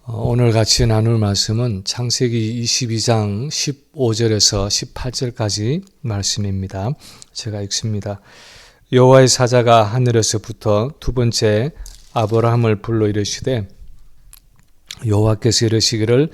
오늘 같이 나눌 말씀은 창세기 22장 15절에서 18절까지 말씀입니다. 제가 읽습니다. 여호와의 사자가 하늘에서부터 두 번째 아브라함을 불러 이르시되 여호와께서 이르시기를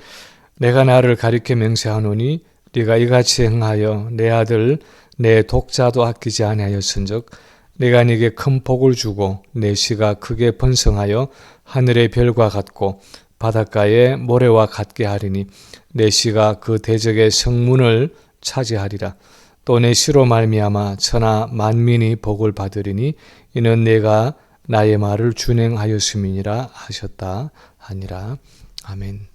내가 나를 가리켜 맹세하노니 네가 이같이 행하여 내 아들 내 독자도 아끼지 아니하였은즉 내가 네게 큰 복을 주고 내 씨가 크게 번성하여 하늘의 별과 같고 바닷가의 모래와 같게 하리니 내 씨가 그 대적의 성문을 차지하리라. 또 내 씨로 말미암아 천하 만민이 복을 받으리니 이는 내가 나의 말을 준행하였음이니라 하셨다 하니라. 아멘.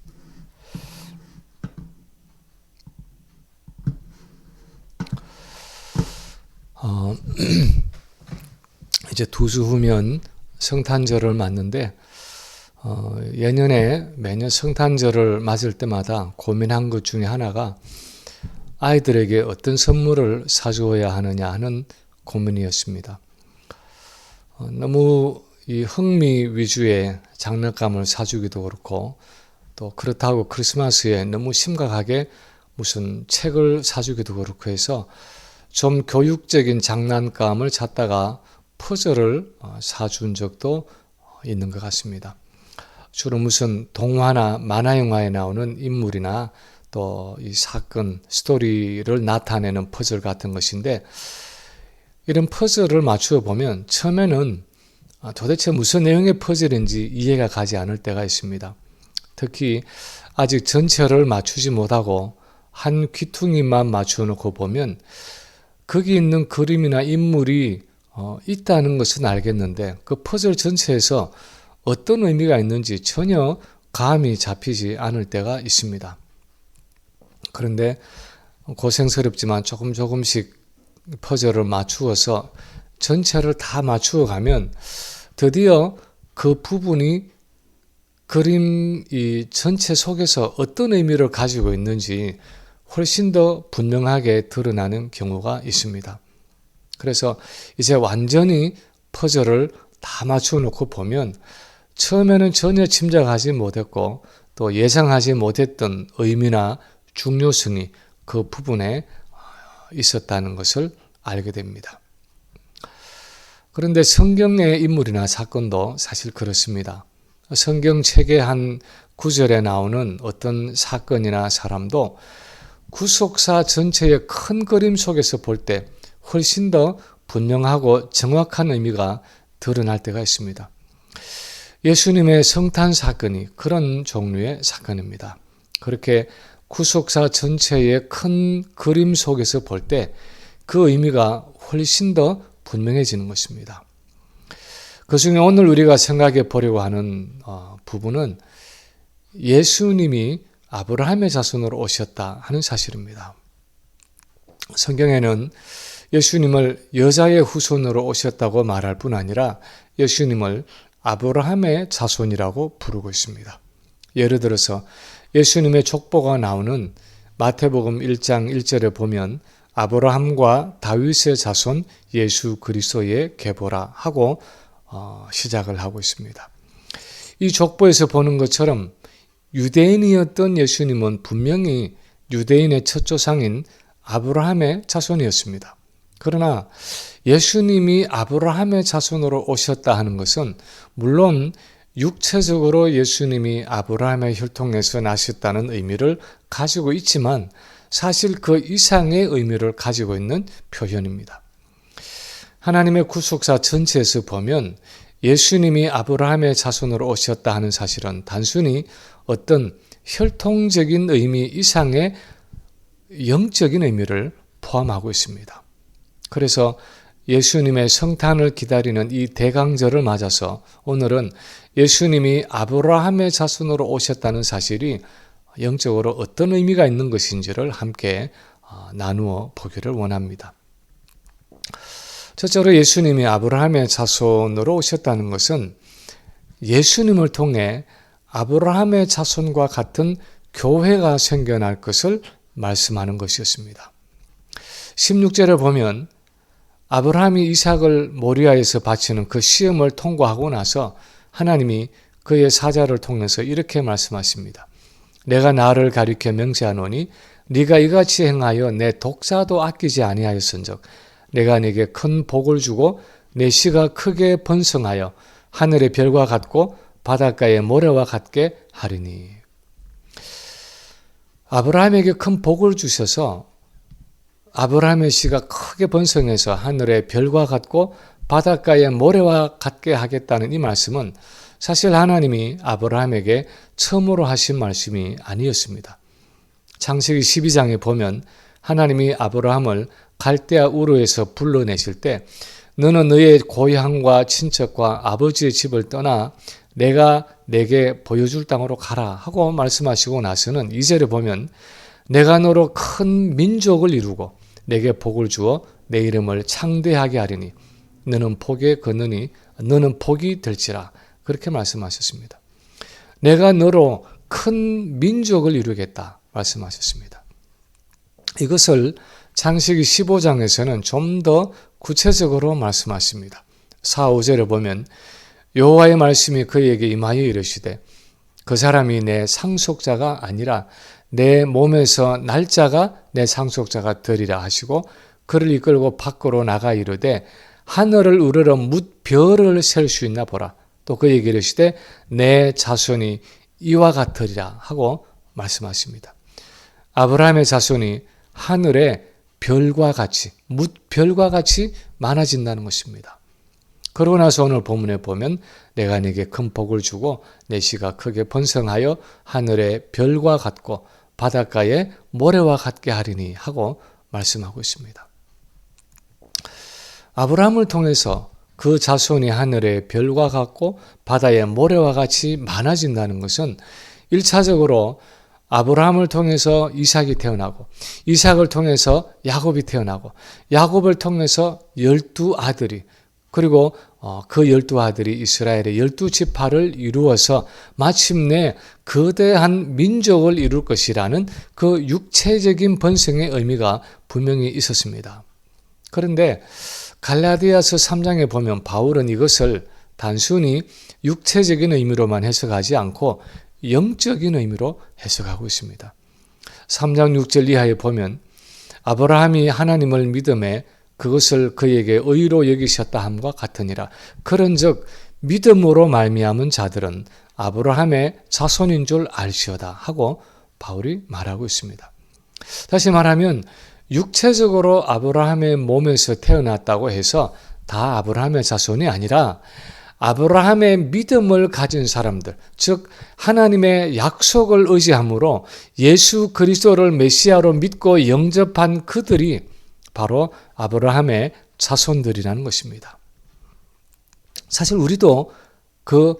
이제 두 주 후면 성탄절을 맞는데 예년에 매년 성탄절을 맞을 때마다 고민한 것 중에 하나가 아이들에게 어떤 선물을 사주어야 하느냐 하는 고민이었습니다. 너무 이 흥미 위주의 장난감을 사주기도 그렇고 또 그렇다고 크리스마스에 너무 심각하게 무슨 책을 사주기도 그렇고 해서 좀 교육적인 장난감을 찾다가 퍼즐을 사준 적도 있는 것 같습니다. 주로 무슨 동화나 만화 영화에 나오는 인물이나 또 이 사건, 스토리를 나타내는 퍼즐 같은 것인데 이런 퍼즐을 맞추어 보면 처음에는 도대체 무슨 내용의 퍼즐인지 이해가 가지 않을 때가 있습니다. 특히 아직 전체를 맞추지 못하고 한 귀퉁이만 맞추어 놓고 보면 거기 있는 그림이나 인물이 있다는 것은 알겠는데 그 퍼즐 전체에서 어떤 의미가 있는지 전혀 감이 잡히지 않을 때가 있습니다. 그런데 고생스럽지만 조금씩 퍼즐을 맞추어서 전체를 다 맞추어 가면 드디어 그 부분이 그림 이 전체 속에서 어떤 의미를 가지고 있는지 훨씬 더 분명하게 드러나는 경우가 있습니다. 그래서 이제 완전히 퍼즐을 다 맞추어 놓고 보면 처음에는 전혀 짐작하지 못했고 또 예상하지 못했던 의미나 중요성이 그 부분에 있었다는 것을 알게 됩니다. 그런데 성경의 인물이나 사건도 사실 그렇습니다. 성경책의 한 구절에 나오는 어떤 사건이나 사람도 구속사 전체의 큰 그림 속에서 볼 때 훨씬 더 분명하고 정확한 의미가 드러날 때가 있습니다. 예수님의 성탄 사건이 그런 종류의 사건입니다. 그렇게 구속사 전체의 큰 그림 속에서 볼 때 그 의미가 훨씬 더 분명해지는 것입니다. 그 중에 오늘 우리가 생각해 보려고 하는 부분은 예수님이 아브라함의 자손으로 오셨다 하는 사실입니다. 성경에는 예수님을 여자의 후손으로 오셨다고 말할 뿐 아니라 예수님을 아브라함의 자손이라고 부르고 있습니다. 예를 들어서 예수님의 족보가 나오는 마태복음 1장 1절에 보면 아브라함과 다윗의 자손 예수 그리스도의 계보라 하고 시작을 하고 있습니다. 이 족보에서 보는 것처럼 유대인이었던 예수님은 분명히 유대인의 첫 조상인 아브라함의 자손이었습니다. 그러나 예수님이 아브라함의 자손으로 오셨다 하는 것은 물론 육체적으로 예수님이 아브라함의 혈통에서 나셨다는 의미를 가지고 있지만 사실 그 이상의 의미를 가지고 있는 표현입니다. 하나님의 구속사 전체에서 보면 예수님이 아브라함의 자손으로 오셨다 하는 사실은 단순히 어떤 혈통적인 의미 이상의 영적인 의미를 포함하고 있습니다. 그래서 예수님의 성탄을 기다리는 이 대강절을 맞아서 오늘은 예수님이 아브라함의 자손으로 오셨다는 사실이 영적으로 어떤 의미가 있는 것인지를 함께 나누어 보기를 원합니다. 첫째로 예수님이 아브라함의 자손으로 오셨다는 것은 예수님을 통해 아브라함의 자손과 같은 교회가 생겨날 것을 말씀하는 것이었습니다. 16절에 보면 아브라함이 이삭을 모리아에서 바치는 그 시험을 통과하고 나서 하나님이 그의 사자를 통해서 이렇게 말씀하십니다. 내가 나를 가리켜 명세하노니 네가 이같이 행하여 내 독사도 아끼지 아니하였은즉 내가 네게 큰 복을 주고 내 씨가 크게 번성하여 하늘의 별과 같고 바닷가의 모래와 같게 하리니. 아브라함에게 큰 복을 주셔서 아브라함의 씨가 크게 번성해서 하늘의 별과 같고 바닷가의 모래와 같게 하겠다는 이 말씀은 사실 하나님이 아브라함에게 처음으로 하신 말씀이 아니었습니다. 창세기 12장에 보면 하나님이 아브라함을 갈대아 우르에서 불러내실 때 너는 너의 고향과 친척과 아버지의 집을 떠나 내가 내게 보여줄 땅으로 가라 하고 말씀하시고 나서는 2절에 보면 내가 너로 큰 민족을 이루고 내게 복을 주어 내 이름을 창대하게 하리니 너는 복에 걷느니 너는 복이 될지라 그렇게 말씀하셨습니다. 내가 너로 큰 민족을 이루겠다 말씀하셨습니다. 이것을 창세기 15장에서는 좀 더 구체적으로 말씀하십니다. 4, 5절에 보면 여호와의 말씀이 그에게 임하여 이르시되 그 사람이 내 상속자가 아니라 내 몸에서 날짜가 내 상속자가 되리라 하시고 그를 이끌고 밖으로 나가 이르되 하늘을 우러러 뭇별을 셀 수 있나 보라. 또 그에게 이르시되 내 자손이 이와 같으리라 하고 말씀하십니다. 아브라함의 자손이 하늘의 별과 같이 뭇별과 같이 많아진다는 것입니다. 그러고 나서 오늘 본문에 보면 내가 네게 큰 복을 주고 내 씨가 크게 번성하여 하늘의 별과 같고 바닷가의 모래와 같게 하리니 하고 말씀하고 있습니다. 아브라함을 통해서 그 자손이 하늘의 별과 같고 바다의 모래와 같이 많아진다는 것은 1차적으로 아브라함을 통해서 이삭이 태어나고 이삭을 통해서 야곱이 태어나고 야곱을 통해서 12아들이 그리고 그 12아들이 이스라엘의 12지파를 이루어서 마침내 거대한 민족을 이룰 것이라는 그 육체적인 번성의 의미가 분명히 있었습니다. 그런데 갈라디아서 3장에 보면 바울은 이것을 단순히 육체적인 의미로만 해석하지 않고 영적인 의미로 해석하고 있습니다. 3장 6절 이하에 보면 아브라함이 하나님을 믿음에 그것을 그에게 의로 여기셨다 함과 같으니라. 그런즉 믿음으로 말미암은 자들은 아브라함의 자손인 줄 알시오다 하고 바울이 말하고 있습니다. 다시 말하면 육체적으로 아브라함의 몸에서 태어났다고 해서 다 아브라함의 자손이 아니라 아브라함의 믿음을 가진 사람들, 즉 하나님의 약속을 의지함으로 예수 그리스도를 메시아로 믿고 영접한 그들이 바로 아브라함의 자손들이라는 것입니다. 사실 우리도 그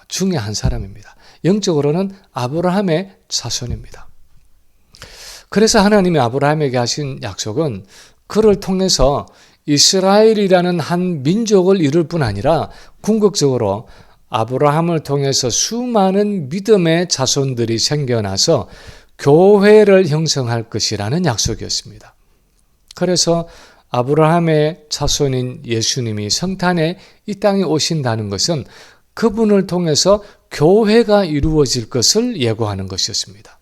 중에 한 사람입니다. 영적으로는 아브라함의 자손입니다. 그래서 하나님이 아브라함에게 하신 약속은 그를 통해서 이스라엘이라는 한 민족을 이룰 뿐 아니라 궁극적으로 아브라함을 통해서 수많은 믿음의 자손들이 생겨나서 교회를 형성할 것이라는 약속이었습니다. 그래서 아브라함의 자손인 예수님이 성탄에 이 땅에 오신다는 것은 그분을 통해서 교회가 이루어질 것을 예고하는 것이었습니다.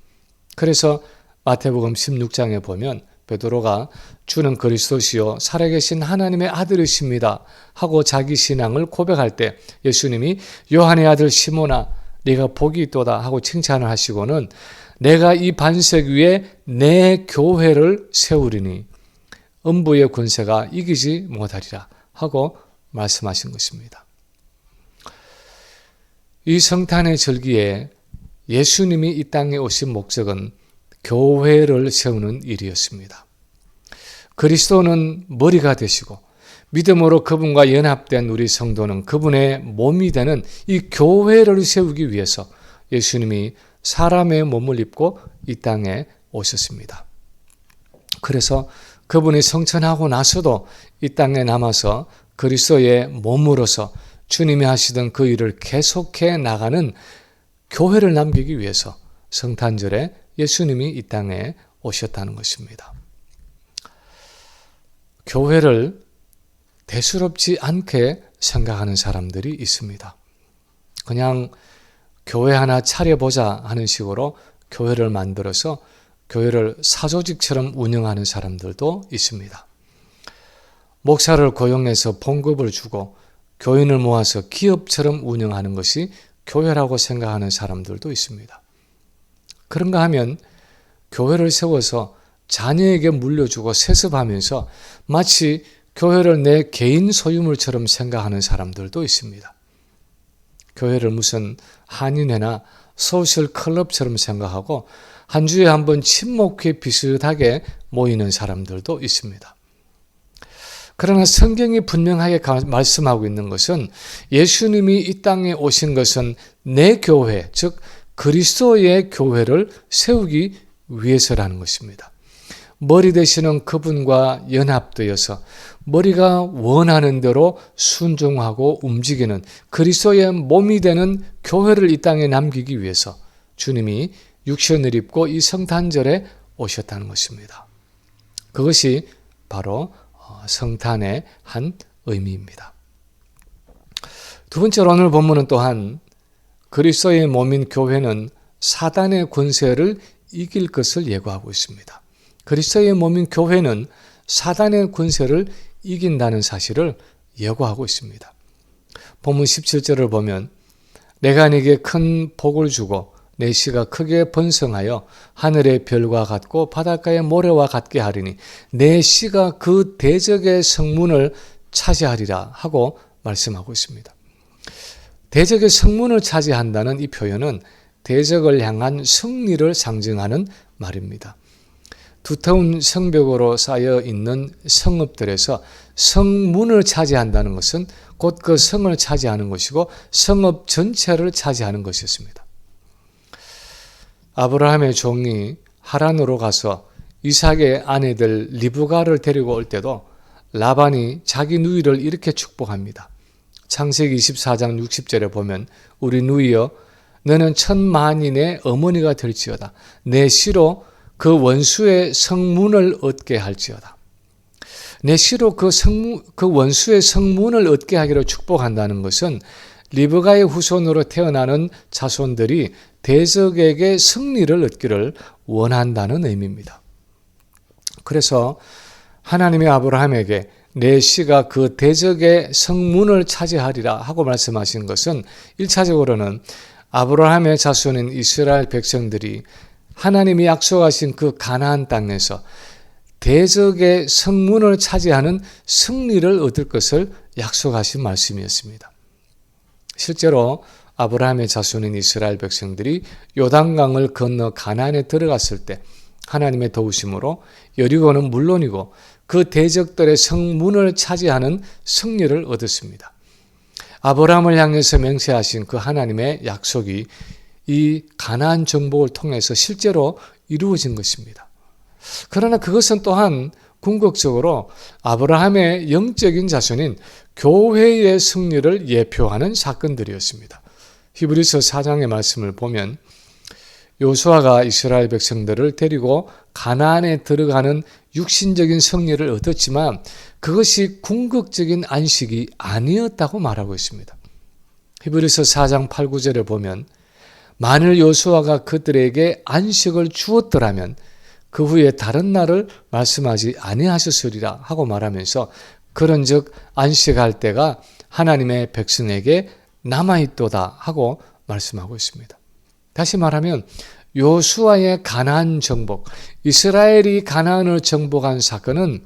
그래서 마태복음 16장에 보면 베드로가 주는 그리스도시요 살아계신 하나님의 아들이십니다 하고 자기 신앙을 고백할 때 예수님이 요한의 아들 시몬아 네가 복이 있도다 하고 칭찬을 하시고는 내가 이 반석 위에 내 교회를 세우리니 음부의 권세가 이기지 못하리라 하고 말씀하신 것입니다. 이 성탄의 절기에 예수님이 이 땅에 오신 목적은 교회를 세우는 일이었습니다. 그리스도는 머리가 되시고 믿음으로 그분과 연합된 우리 성도는 그분의 몸이 되는 이 교회를 세우기 위해서 예수님이 사람의 몸을 입고 이 땅에 오셨습니다. 그래서 그분이 성천하고 나서도 이 땅에 남아서 그리스도의 몸으로서 주님이 하시던 그 일을 계속해 나가는 교회를 남기기 위해서 성탄절에 예수님이 이 땅에 오셨다는 것입니다. 교회를 대수롭지 않게 생각하는 사람들이 있습니다. 그냥 교회 하나 차려보자 하는 식으로 교회를 만들어서 교회를 사조직처럼 운영하는 사람들도 있습니다. 목사를 고용해서 봉급을 주고 교인을 모아서 기업처럼 운영하는 것이 교회라고 생각하는 사람들도 있습니다. 그런가 하면 교회를 세워서 자녀에게 물려주고 세습하면서 마치 교회를 내 개인 소유물처럼 생각하는 사람들도 있습니다. 교회를 무슨 한인회나 소셜 클럽처럼 생각하고 한 주에 한 번 친목회 비슷하게 모이는 사람들도 있습니다. 그러나 성경이 분명하게 말씀하고 있는 것은 예수님이 이 땅에 오신 것은 내 교회, 즉 그리스도의 교회를 세우기 위해서라는 것입니다. 머리 되시는 그분과 연합되어서 머리가 원하는 대로 순종하고 움직이는 그리스도의 몸이 되는 교회를 이 땅에 남기기 위해서 주님이 육신을 입고 이 성탄절에 오셨다는 것입니다. 그것이 바로 성탄의 한 의미입니다. 두 번째로 오늘 본문은 또한 그리스도의 몸인 교회는 사단의 권세를 이길 것을 예고하고 있습니다. 그리스도의 몸인 교회는 사단의 권세를 이긴다는 사실을 예고하고 있습니다. 본문 17절을 보면 내가 네게 큰 복을 주고 내 씨가 크게 번성하여 하늘의 별과 같고 바닷가의 모래와 같게 하리니 내 씨가 그 대적의 성문을 차지하리라 하고 말씀하고 있습니다. 대적의 성문을 차지한다는 이 표현은 대적을 향한 승리를 상징하는 말입니다. 두터운 성벽으로 쌓여 있는 성읍들에서 성문을 차지한다는 것은 곧 그 성을 차지하는 것이고 성읍 전체를 차지하는 것이었습니다. 아브라함의 종이 하란으로 가서 이삭의 아내들 리브가를 데리고 올 때도 라반이 자기 누이를 이렇게 축복합니다. 창세기 24장 60절에 보면 우리 누이여 너는 천만인의 어머니가 될지어다. 내 씨로 그 원수의 성문을 얻게 할지어다. 내 씨로 그 원수의 성문을 얻게 하기로 축복한다는 것은 리브가의 후손으로 태어나는 자손들이 대적에게 승리를 얻기를 원한다는 의미입니다. 그래서 하나님이 아브라함에게 내 씨가 그 대적의 성문을 차지하리라 하고 말씀하신 것은 1차적으로는 아브라함의 자손인 이스라엘 백성들이 하나님이 약속하신 그 가나안 땅에서 대적의 성문을 차지하는 승리를 얻을 것을 약속하신 말씀이었습니다. 실제로 아브라함의 자손인 이스라엘 백성들이 요단강을 건너 가나안에 들어갔을 때 하나님의 도우심으로 여리고는 물론이고 그 대적들의 성문을 차지하는 승리를 얻었습니다. 아브라함을 향해서 맹세하신 그 하나님의 약속이 이 가나안 정복을 통해서 실제로 이루어진 것입니다. 그러나 그것은 또한 궁극적으로 아브라함의 영적인 자손인 교회의 승리를 예표하는 사건들이었습니다. 히브리서 4장의 말씀을 보면 요수아가 이스라엘 백성들을 데리고 가나안에 들어가는 육신적인 승리를 얻었지만 그것이 궁극적인 안식이 아니었다고 말하고 있습니다. 히브리서 4장 8, 9절에 보면 만일 요수아가 그들에게 안식을 주었더라면 그 후에 다른 날을 말씀하지 아니하셨으리라 하고 말하면서 그런즉 안식할 때가 하나님의 백성에게 남아있도다 하고 말씀하고 있습니다. 다시 말하면 요수아의 가나안 정복, 이스라엘이 가나안을 정복한 사건은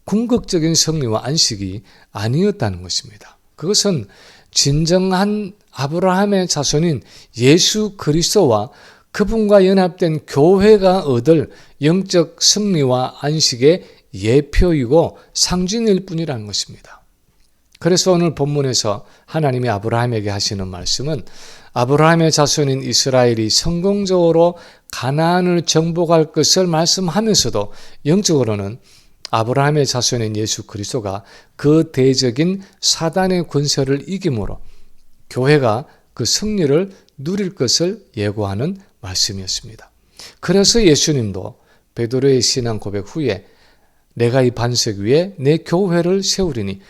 궁극적인 승리와 안식이 아니었다는 것입니다. 그것은 진정한 아브라함의 자손인 예수 그리스도와 그분과 연합된 교회가 얻을 영적 승리와 안식의 예표이고 상징일 뿐이라는 것입니다. 그래서 오늘 본문에서 하나님이 아브라함에게 하시는 말씀은 아브라함의 자손인 이스라엘이 성공적으로 가나안을 정복할 것을 말씀하면서도 영적으로는 아브라함의 자손인 예수 그리스도가 그 대적인 사단의 권세를 이김으로 교회가 그 승리를 누릴 것을 예고하는 말씀이었습니다. 그래서 예수님도 베드로의 신앙 고백 후에 내가 이 반석 위에 내 교회를 세우리니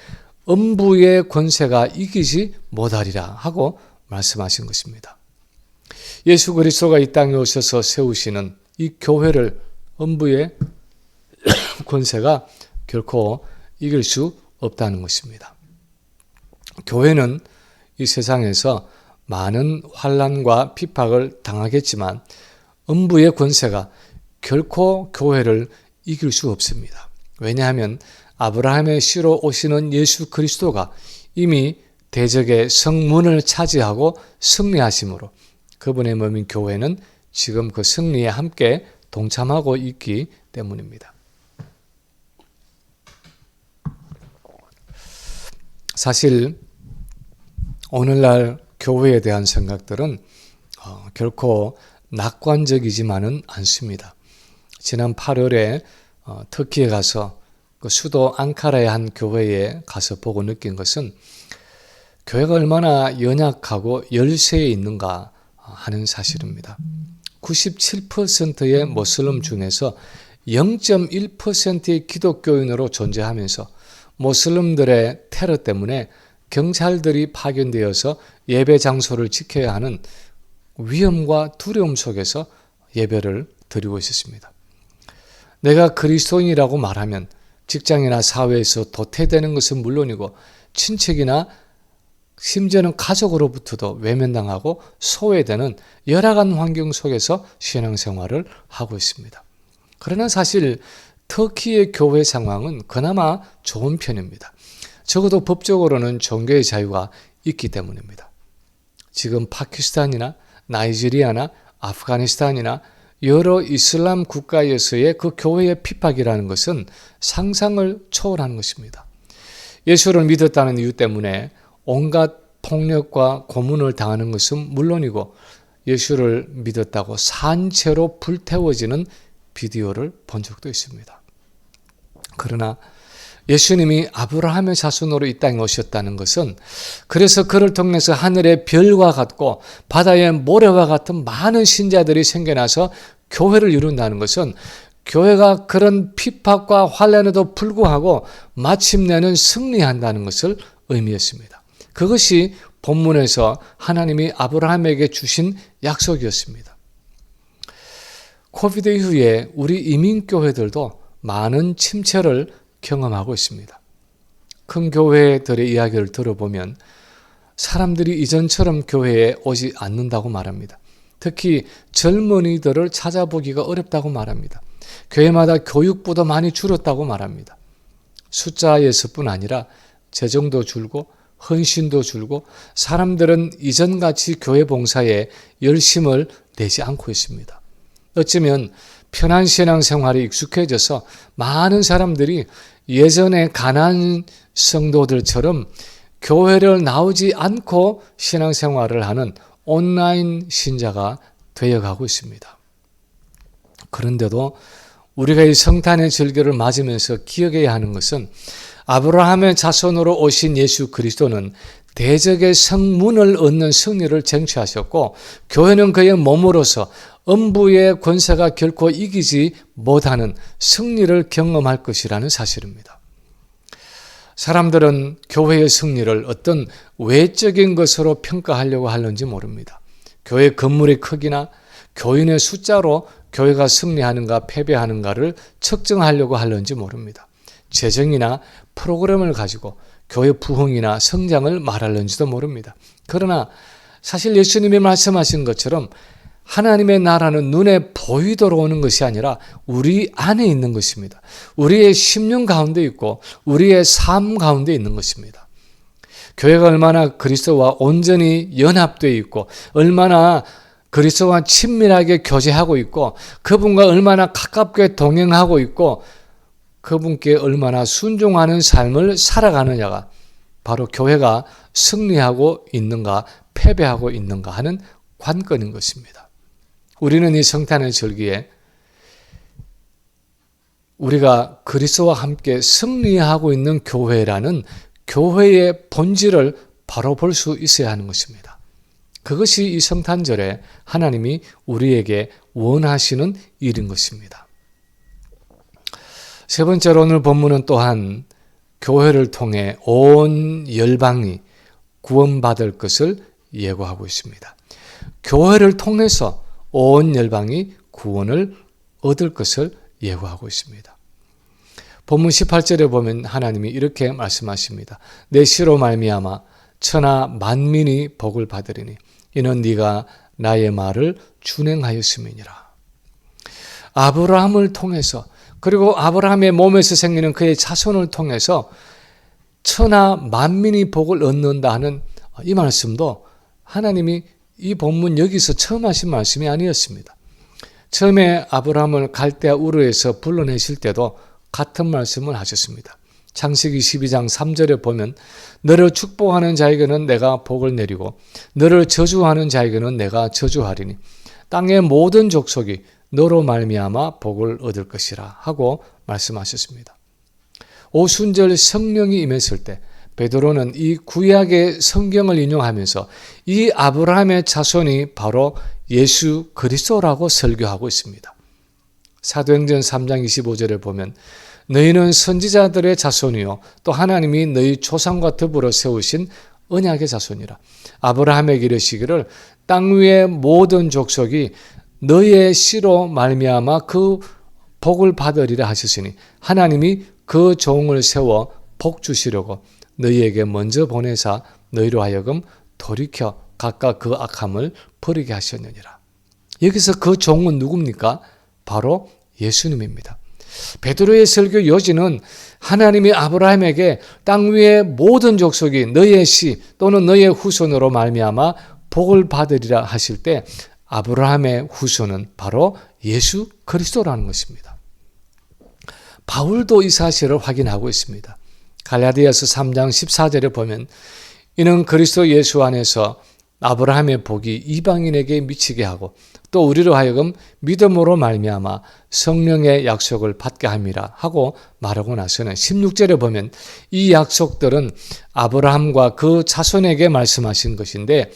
음부의 권세가 이기지 못하리라 하고 말씀하신 것입니다. 예수 그리스도가 이 땅에 오셔서 세우시는 이 교회를 음부의 권세가 결코 이길 수 없다는 것입니다. 교회는 이 세상에서 많은 환난과 핍박을 당하겠지만 음부의 권세가 결코 교회를 이길 수 없습니다. 왜냐하면 아브라함의 씨로 오시는 예수 그리스도가 이미 대적의 성문을 차지하고 승리하심으로 그분의 몸인 교회는 지금 그 승리에 함께 동참하고 있기 때문입니다. 사실 오늘날 교회에 대한 생각들은 결코 낙관적이지만은 않습니다. 지난 8월에 터키에 가서 그 수도 앙카라의 한 교회에 가서 보고 느낀 것은 교회가 얼마나 연약하고 열세에 있는가 하는 사실입니다. 97%의 모슬림 중에서 0.1%의 기독교인으로 존재하면서 모슬림들의 테러 때문에 경찰들이 파견되어서 예배 장소를 지켜야 하는 위험과 두려움 속에서 예배를 드리고 있었습니다. 내가 그리스도인이라고 말하면 직장이나 사회에서 도태되는 것은 물론이고 친척이나 심지어는 가족으로부터도 외면당하고 소외되는 열악한 환경 속에서 신앙생활을 하고 있습니다. 그러나 사실 터키의 교회 상황은 그나마 좋은 편입니다. 적어도 법적으로는 종교의 자유가 있기 때문입니다. 지금 파키스탄이나 나이지리아나 아프가니스탄이나 여러 이슬람 국가에서의 그 교회의 핍박이라는 것은 상상을 초월하는 것입니다. 예수를 믿었다는 이유 때문에 온갖 폭력과 고문을 당하는 것은 물론이고 예수를 믿었다고 산채로 불태워지는 비디오를 본 적도 있습니다. 그러나 예수님이 아브라함의 자손으로 이 땅에 오셨다는 것은 그래서 그를 통해서 하늘의 별과 같고 바다의 모래와 같은 많은 신자들이 생겨나서 교회를 이룬다는 것은 교회가 그런 핍박과 환난에도 불구하고 마침내는 승리한다는 것을 의미했습니다. 그것이 본문에서 하나님이 아브라함에게 주신 약속이었습니다. 코비드 이후에 우리 이민교회들도 많은 침체를 경험하고 있습니다. 큰 교회들의 이야기를 들어보면 사람들이 이전처럼 교회에 오지 않는다고 말합니다. 특히 젊은이들을 찾아보기가 어렵다고 말합니다. 교회마다 교육부도 많이 줄었다고 말합니다. 숫자에서뿐 아니라 재정도 줄고 헌신도 줄고 사람들은 이전같이 교회 봉사에 열심을 내지 않고 있습니다. 어쩌면 편한 신앙생활에 익숙해져서 많은 사람들이 예전의 가난한 성도들처럼 교회를 나오지 않고 신앙생활을 하는 온라인 신자가 되어가고 있습니다. 그런데도 우리가 이 성탄의 절기를 맞으면서 기억해야 하는 것은 아브라함의 자손으로 오신 예수 그리스도는 대적의 성문을 얻는 승리를 쟁취하셨고 교회는 그의 몸으로서 음부의 권세가 결코 이기지 못하는 승리를 경험할 것이라는 사실입니다. 사람들은 교회의 승리를 어떤 외적인 것으로 평가하려고 하는지 모릅니다. 교회 건물의 크기나 교인의 숫자로 교회가 승리하는가 패배하는가를 측정하려고 하는지 모릅니다. 재정이나 프로그램을 가지고 교회 부흥이나 성장을 말하는지도 모릅니다. 그러나 사실 예수님이 말씀하신 것처럼 하나님의 나라는 눈에 보이도록 오는 것이 아니라 우리 안에 있는 것입니다. 우리의 심령 가운데 있고 우리의 삶 가운데 있는 것입니다. 교회가 얼마나 그리스도와 온전히 연합되어 있고 얼마나 그리스도와 친밀하게 교제하고 있고 그분과 얼마나 가깝게 동행하고 있고 그분께 얼마나 순종하는 삶을 살아가느냐가 바로 교회가 승리하고 있는가 패배하고 있는가 하는 관건인 것입니다. 우리는 이 성탄의 절기에 우리가 그리스도와 함께 승리하고 있는 교회라는 교회의 본질을 바로 볼 수 있어야 하는 것입니다. 그것이 이 성탄절에 하나님이 우리에게 원하시는 일인 것입니다. 세 번째로 오늘 본문은 또한 교회를 통해 온 열방이 구원받을 것을 예고하고 있습니다. 교회를 통해서 온 열방이 구원을 얻을 것을 예고하고 있습니다. 본문 18절에 보면 하나님이 이렇게 말씀하십니다. 내 씨로 말미암아 천하 만민이 복을 받으리니 이는 네가 나의 말을 준행하였음이니라. 아브라함을 통해서, 그리고 아브라함의 몸에서 생기는 그의 자손을 통해서 천하 만민이 복을 얻는다 하는 이 말씀도 하나님이 이 본문 여기서 처음 하신 말씀이 아니었습니다. 처음에 아브라함을 갈대아 우르에서 불러내실 때도 같은 말씀을 하셨습니다. 창세기 12장 3절에 보면 너를 축복하는 자에게는 내가 복을 내리고 너를 저주하는 자에게는 내가 저주하리니 땅의 모든 족속이 너로 말미암아 복을 얻을 것이라 하고 말씀하셨습니다. 오순절 성령이 임했을 때 베드로는 이 구약의 성경을 인용하면서 이 아브라함의 자손이 바로 예수 그리스도라고 설교하고 있습니다. 사도행전 3장 25절에 보면 너희는 선지자들의 자손이요 또 하나님이 너희 조상과 더불어 세우신 언약의 자손이라. 아브라함에게 이르시기를 땅 위의 모든 족속이 너희의 씨로 말미암아 그 복을 받으리라 하셨으니 하나님이 그 종을 세워 복 주시려고 너희에게 먼저 보내사 너희로 하여금 돌이켜 각각 그 악함을 버리게 하셨느니라. 여기서 그 종은 누굽니까? 바로 예수님입니다. 베드로의 설교 요지는 하나님이 아브라함에게 땅 위의 모든 족속이 너희의 씨 또는 너희의 후손으로 말미암아 복을 받으리라 하실 때 아브라함의 후손은 바로 예수 그리스도라는 것입니다. 바울도 이 사실을 확인하고 있습니다. 갈라디아서 3장 14절에 보면 이는 그리스도 예수 안에서 아브라함의 복이 이방인에게 미치게 하고 또 우리로 하여금 믿음으로 말미암아 성령의 약속을 받게 함이라 하고 말하고 나서는 16절에 보면 이 약속들은 아브라함과 그 자손에게 말씀하신 것인데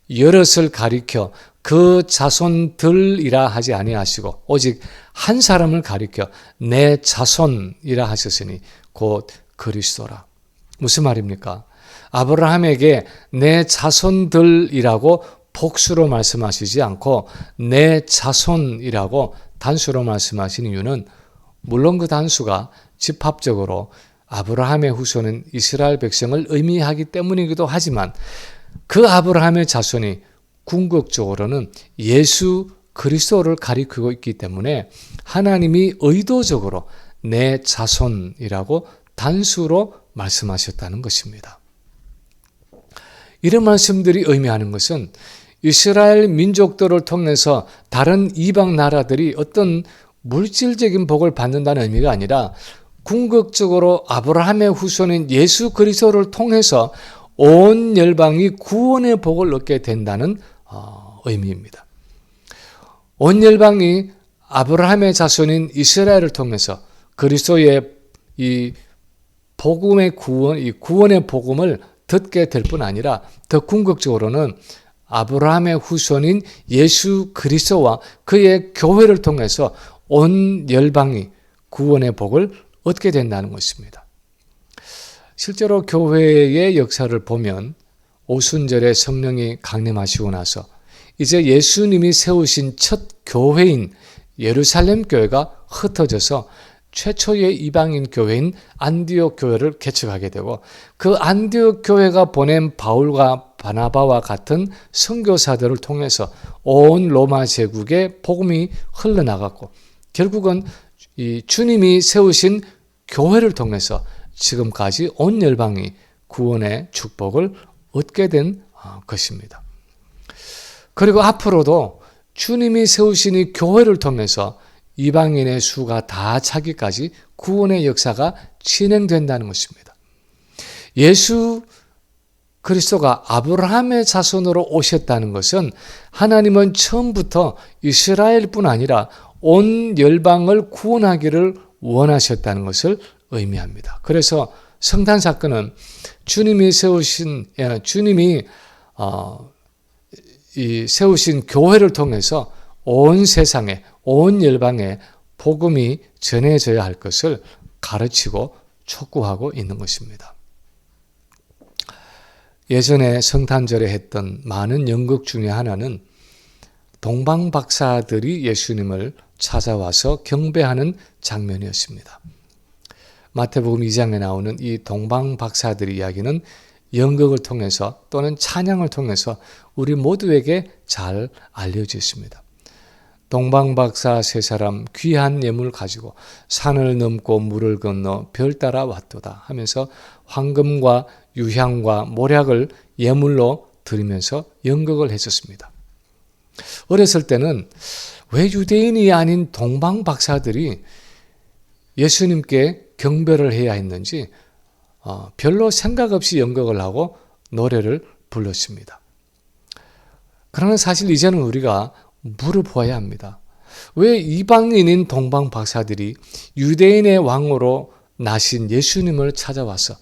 여럿을 가리켜 그 자손들이라 하지 아니하시고 오직 한 사람을 가리켜 내 자손이라 하셨으니 곧 그리스도라. 무슨 말입니까? 아브라함에게 내 자손들이라고 복수로 말씀하시지 않고 내 자손이라고 단수로 말씀하신 이유는 물론 그 단수가 집합적으로 아브라함의 후손은 이스라엘 백성을 의미하기 때문이기도 하지만 그 아브라함의 자손이 궁극적으로는 예수 그리스도를 가리키고 있기 때문에 하나님이 의도적으로 내 자손이라고 단수로 말씀하셨다는 것입니다. 이런 말씀들이 의미하는 것은 이스라엘 민족들을 통해서 다른 이방 나라들이 어떤 물질적인 복을 받는다는 의미가 아니라 궁극적으로 아브라함의 후손인 예수 그리스도를 통해서 온 열방이 구원의 복을 얻게 된다는 의미입니다. 온 열방이 아브라함의 자손인 이스라엘을 통해서 그리스도의 이 복음의 구원, 이 구원의 복음을 듣게 될 뿐 아니라 더 궁극적으로는 아브라함의 후손인 예수 그리스도와 그의 교회를 통해서 온 열방이 구원의 복을 얻게 된다는 것입니다. 실제로 교회의 역사를 보면 오순절에 성령이 강림하시고 나서 이제 예수님이 세우신 첫 교회인 예루살렘 교회가 흩어져서 최초의 이방인 교회인 안디옥 교회를 개척하게 되고 그 안디옥 교회가 보낸 바울과 바나바와 같은 선교사들을 통해서 온 로마 제국에 복음이 흘러나갔고 결국은 이 주님이 세우신 교회를 통해서 지금까지 온 열방이 구원의 축복을 얻게 된 것입니다. 그리고 앞으로도 주님이 세우신 이 교회를 통해서 이방인의 수가 다 차기까지 구원의 역사가 진행된다는 것입니다. 예수 그리스도가 아브라함의 자손으로 오셨다는 것은 하나님은 처음부터 이스라엘뿐 아니라 온 열방을 구원하기를 원하셨다는 것을 의미합니다. 그래서 성탄 사건은 주님이 세우신 교회를 통해서 온 세상에 온 열방에 복음이 전해져야 할 것을 가르치고 촉구하고 있는 것입니다. 예전에 성탄절에 했던 많은 연극 중에 하나는 동방박사들이 예수님을 찾아와서 경배하는 장면이었습니다. 마태복음 2장에 나오는 이 동방박사들의 이야기는 연극을 통해서 또는 찬양을 통해서 우리 모두에게 잘 알려져 있습니다. 동방박사 세 사람 귀한 예물을 가지고 산을 넘고 물을 건너 별 따라 왔도다 하면서 황금과 유향과 모략을 예물로 드리면서 연극을 했었습니다. 어렸을 때는 왜 유대인이 아닌 동방박사들이 예수님께 경배를 해야 했는지 별로 생각 없이 연극을 하고 노래를 불렀습니다. 그러나 사실 이제는 우리가 물어보아야 합니다. 왜 이방인인 동방박사들이 유대인의 왕으로 나신 예수님을 찾아와서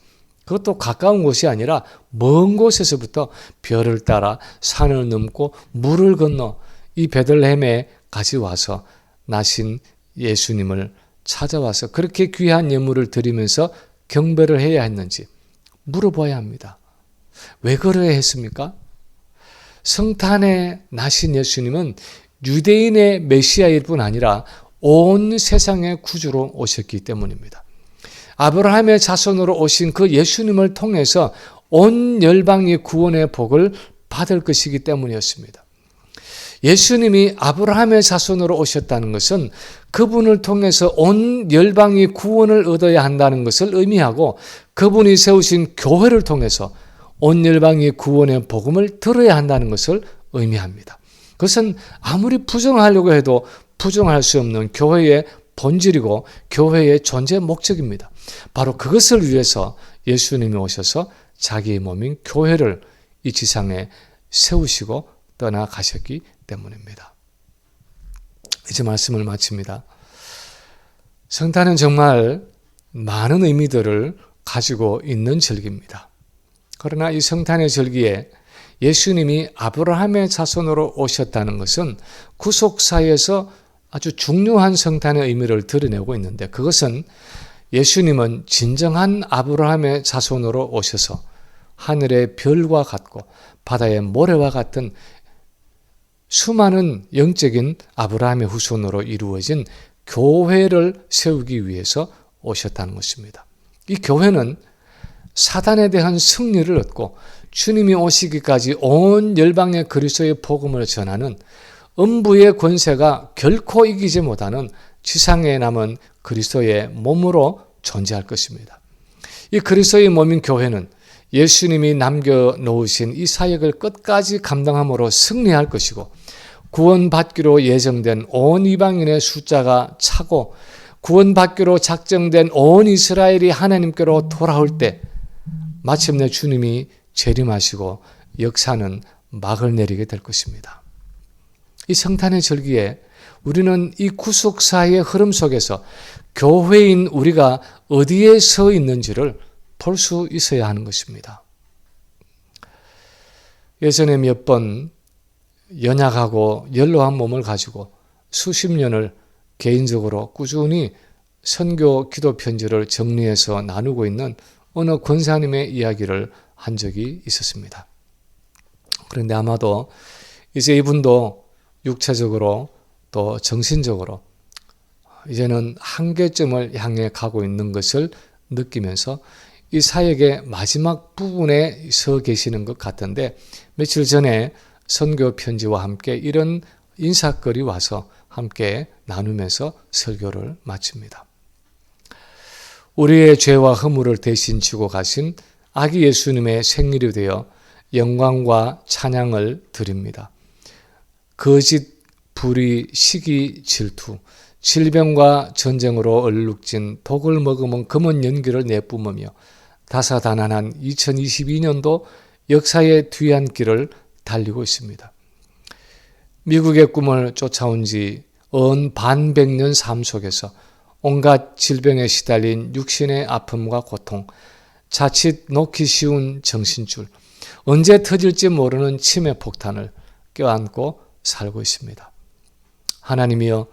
그것도 가까운 곳이 아니라 먼 곳에서부터 별을 따라 산을 넘고 물을 건너 이 베들레헴에까지 와서 나신 예수님을 찾아와서 그렇게 귀한 예물을 드리면서 경배를 해야 했는지 물어봐야 합니다. 왜 그래야 했습니까? 성탄에 나신 예수님은 유대인의 메시아일 뿐 아니라 온 세상의 구주로 오셨기 때문입니다. 아브라함의 자손으로 오신 그 예수님을 통해서 온 열방이 구원의 복을 받을 것이기 때문이었습니다. 예수님이 아브라함의 자손으로 오셨다는 것은 그분을 통해서 온 열방이 구원을 얻어야 한다는 것을 의미하고 그분이 세우신 교회를 통해서 온 열방이 구원의 복음을 들어야 한다는 것을 의미합니다. 그것은 아무리 부정하려고 해도 부정할 수 없는 교회의 본질이고 교회의 존재 목적입니다. 바로 그것을 위해서 예수님이 오셔서 자기의 몸인 교회를 이 지상에 세우시고 떠나가셨기 때문입니다. 이제 말씀을 마칩니다. 성탄은 정말 많은 의미들을 가지고 있는 절기입니다. 그러나 이 성탄의 절기에 예수님이 아브라함의 자손으로 오셨다는 것은 구속사에서 아주 중요한 성탄의 의미를 드러내고 있는데 그것은 예수님은 진정한 아브라함의 자손으로 오셔서 하늘의 별과 같고 바다의 모래와 같은 수많은 영적인 아브라함의 후손으로 이루어진 교회를 세우기 위해서 오셨다는 것입니다. 이 교회는 사단에 대한 승리를 얻고 주님이 오시기까지 온 열방의 그리스도의 복음을 전하는 음부의 권세가 결코 이기지 못하는 지상에 남은 그리스도의 몸으로 존재할 것입니다. 이 그리스도의 몸인 교회는 예수님이 남겨놓으신 이 사역을 끝까지 감당함으로 승리할 것이고 구원받기로 예정된 온 이방인의 숫자가 차고 구원받기로 작정된 온 이스라엘이 하나님께로 돌아올 때 마침내 주님이 재림하시고 역사는 막을 내리게 될 것입니다. 이 성탄의 절기에 우리는 이 구속사의 흐름 속에서 교회인 우리가 어디에 서 있는지를 볼 수 있어야 하는 것입니다. 예전에 몇 번 연약하고 연로한 몸을 가지고 수십 년을 개인적으로 꾸준히 선교 기도 편지를 정리해서 나누고 있는 어느 권사님의 이야기를 한 적이 있었습니다. 그런데 아마도 이제 이분도 육체적으로 또 정신적으로 이제는 한계점을 향해 가고 있는 것을 느끼면서 이 사역의 마지막 부분에 서 계시는 것 같은데 며칠 전에 선교 편지와 함께 이런 인사글이 와서 함께 나누면서 설교를 마칩니다. 우리의 죄와 허물을 대신 지고 가신 아기 예수님의 생일이 되어 영광과 찬양을 드립니다. 거짓, 불의, 시기, 질투, 질병과 전쟁으로 얼룩진 독을 머금은 검은 연기를 내뿜으며 다사다난한 2022년도 역사의 뒤안길을 달리고 있습니다. 미국의 꿈을 쫓아온 지 반백년 삶 속에서 온갖 질병에 시달린 육신의 아픔과 고통, 자칫 놓기 쉬운 정신줄, 언제 터질지 모르는 치매 폭탄을 껴안고 살고 있습니다. 하나님이여,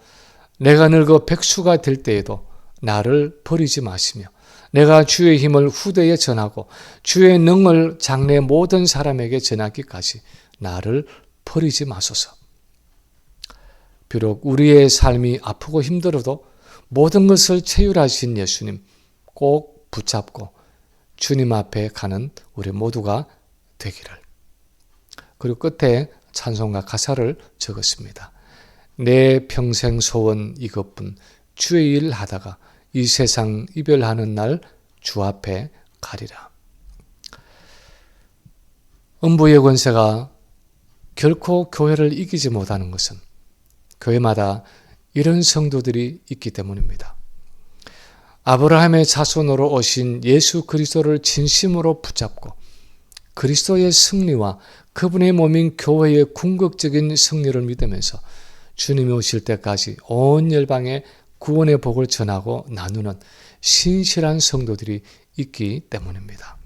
내가 늙어 백수가 될 때에도 나를 버리지 마시며 내가 주의 힘을 후대에 전하고 주의 능을 장래 모든 사람에게 전하기까지 나를 버리지 마소서. 비록 우리의 삶이 아프고 힘들어도 모든 것을 체휼하신 예수님 꼭 붙잡고 주님 앞에 가는 우리 모두가 되기를. 그리고 끝에 찬송가 가사를 적었습니다. 내 평생 소원 이것뿐 주의 일 하다가 이 세상 이별하는 날 주 앞에 가리라. 음부의 권세가 결코 교회를 이기지 못하는 것은 교회마다 이런 성도들이 있기 때문입니다. 아브라함의 자손으로 오신 예수 그리스도를 진심으로 붙잡고 그리스도의 승리와 그분의 몸인 교회의 궁극적인 승리를 믿으면서 주님이 오실 때까지 온 열방에 구원의 복을 전하고 나누는 신실한 성도들이 있기 때문입니다.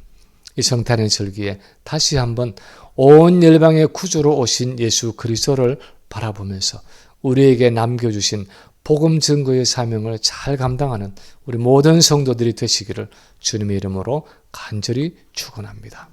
이 성탄의 절기에 다시 한번 온 열방의 구주로 오신 예수 그리스도를 바라보면서 우리에게 남겨주신 복음 증거의 사명을 잘 감당하는 우리 모든 성도들이 되시기를 주님의 이름으로 간절히 축원합니다.